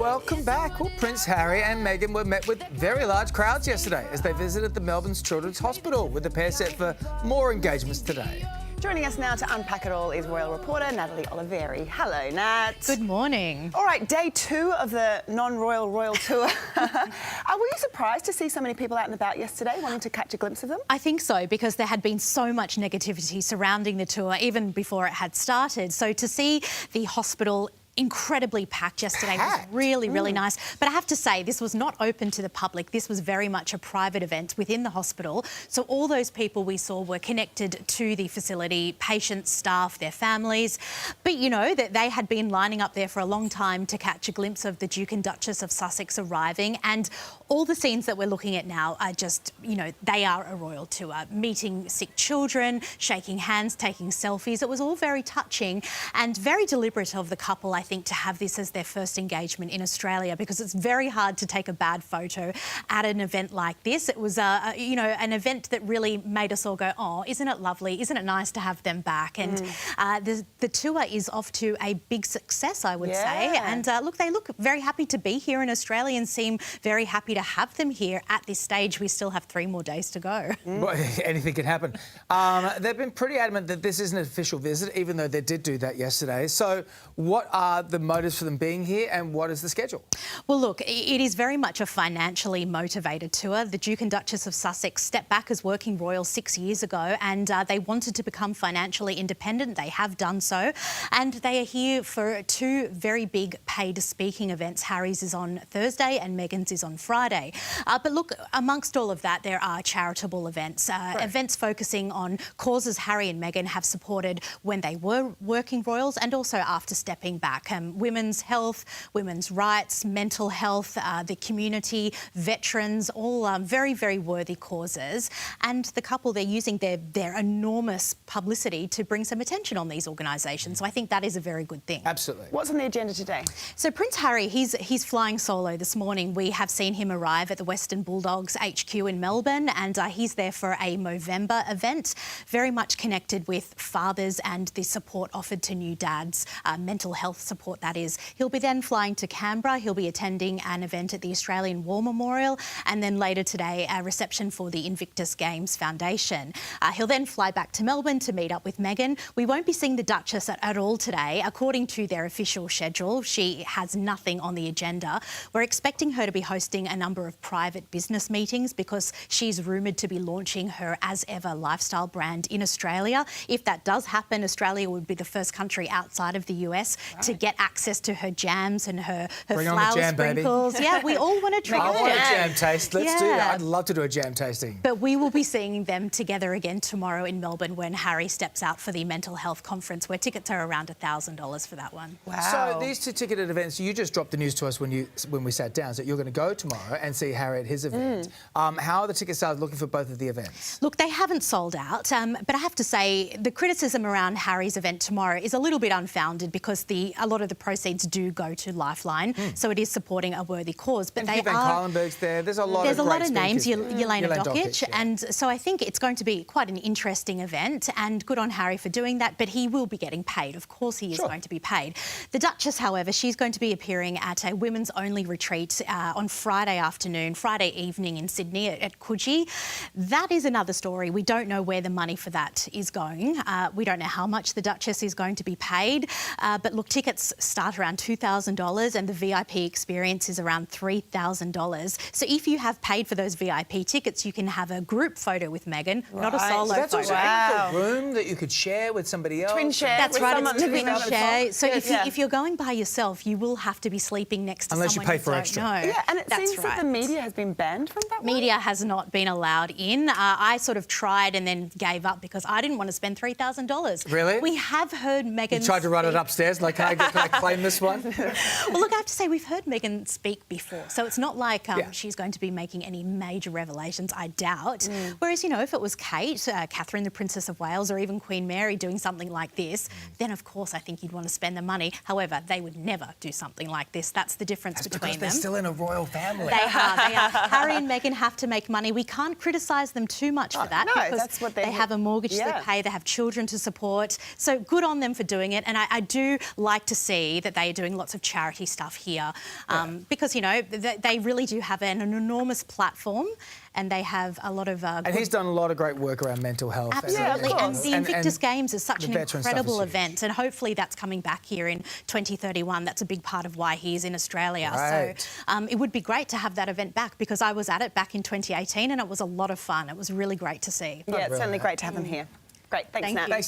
Welcome back. Well, Prince Harry and Meghan were met with very large crowds yesterday as they visited the Melbourne's Children's Hospital, with the pair set for more engagements today. Joining us now to unpack it all is royal reporter Natalie Oliveri. Hello, Nat. Good morning. All right, day 2 of the non-royal royal tour. Were you surprised to see so many people out and about yesterday wanting to catch a glimpse of them? I think so, because there had been so much negativity surrounding the tour even before it had started. So to see the hospital incredibly packed yesterday was really nice. But I have to say, this was not open to the public. This was very much a private event within the hospital. So all those people we saw were connected to the facility, patients, staff, their families. But, you know, that they had been lining up there for a long time to catch a glimpse of the Duke and Duchess of Sussex arriving. And all the scenes that we're looking at now are just, you know, they are a royal tour. Meeting sick children, shaking hands, taking selfies. It was all very touching and very deliberate of the couple, I think, to have this as their first engagement in Australia, because it's very hard to take a bad photo at an event like this. It was, you know, an event that really made us all go, oh, isn't it lovely? Isn't it nice to have them back? And the tour is off to a big success, I would say. And look, they look very happy to be here in Australia and seem very happy to have them here at this stage. We still have 3 more days to go. Well, anything can happen. They've been pretty adamant that this isn't an official visit, even though they did do that yesterday. So what are the motives for them being here, and what is the schedule? Well, look, it is very much a financially motivated tour. The Duke and Duchess of Sussex stepped back as working royals 6 years ago, and they wanted to become financially independent. They have done so, and they are here for 2 very big paid speaking events. Harry's is on Thursday and Meghan's is on Friday. But look, amongst all of that, there are charitable events, events focusing on causes Harry and Meghan have supported when they were working royals and also after stepping back. Women's health, women's rights, mental health, the community, veterans, all very, very worthy causes. And the couple, they're using their enormous publicity to bring some attention on these organisations. So I think that is a very good thing. Absolutely. What's on the agenda today? So Prince Harry, he's flying solo this morning. We have seen him arrive at the Western Bulldogs HQ in Melbourne, and he's there for a Movember event, very much connected with fathers and the support offered to new dads, mental health support, that is. He'll be then flying to Canberra. He'll be attending an event at the Australian War Memorial, and then later today a reception for the Invictus Games Foundation. He'll then fly back to Melbourne to meet up with Meghan. We won't be seeing the Duchess at all today. According to their official schedule, she has nothing on the agenda. We're expecting her to be hosting a number of private business meetings because she's rumoured to be launching her As Ever lifestyle brand in Australia. If that does happen, Australia would be the first country outside of the US to get access to her jams and her flour jam, sprinkles. baby. Yeah, we all want to try I it. want a jam taste. Let's do that. I'd love to do a jam tasting. But we will be seeing them together again tomorrow in Melbourne when Harry steps out for the mental health conference, where tickets are around $1,000 for that one. Wow. So these 2 ticketed events, you just dropped the news to us when we sat down, so you're going to go tomorrow and see Harry at his event. How are the ticket sales looking for both of the events? Look, they haven't sold out, but I have to say the criticism around Harry's event tomorrow is a little bit unfounded because a lot of the proceeds do go to Lifeline, so it is supporting a worthy cause. But and they are. There's a lot of names. Yelena Dokic, and so I think it's going to be quite an interesting event, and good on Harry for doing that. But he will be getting paid. Of course, he is going to be paid. The Duchess, however, she's going to be appearing at a women's only retreat on Friday evening in Sydney at Coogee. That is another story. We don't know where the money for that is going. We don't know how much the Duchess is going to be paid. But look, tickets start around $2,000 and the VIP experience is around $3,000. So if you have paid for those VIP tickets, you can have a group photo with Meghan, not a solo that's photo. Also a room that you could share with somebody else. Twin share. That's right, it's living twin share. So Good, if you're going by yourself, you will have to be sleeping next to Unless someone you pay for don't extra. know. Yeah, and it seems that the media has been banned from that one. Media has not been allowed in. I sort of tried and then gave up because I didn't want to spend $3,000. Really? We have heard Meghan. You tried to run it upstairs. Like, can I claim this one? Well, look, I have to say we've heard Meghan speak before, so it's not like she's going to be making any major revelations. I doubt. Whereas, you know, if it was Kate, Catherine, the Princess of Wales, or even Queen Mary doing something like this, then of course I think you'd want to spend the money. However, they would never do something like this. That's the difference between them. They're still in a royal family. They are. Harry and Meghan have to make money. We can't criticise them too much for that because that's what they have a mortgage to pay, they have children to support. So good on them for doing it. And I do like to see that they are doing lots of charity stuff here because, you know, they really do have an enormous platform and they have a lot of... and he's done a lot of great work around mental health. Absolutely, and the Invictus Games is such an veteran stuff incredible is huge. event, and hopefully that's coming back here in 2031. That's a big part of why he's in Australia. Right. So it would be great to have that event back because I was at it back in 2018 and it was a lot of fun. It was really great to see. Yeah, it's certainly great to have them here. Great, thanks, Thank Nat. you.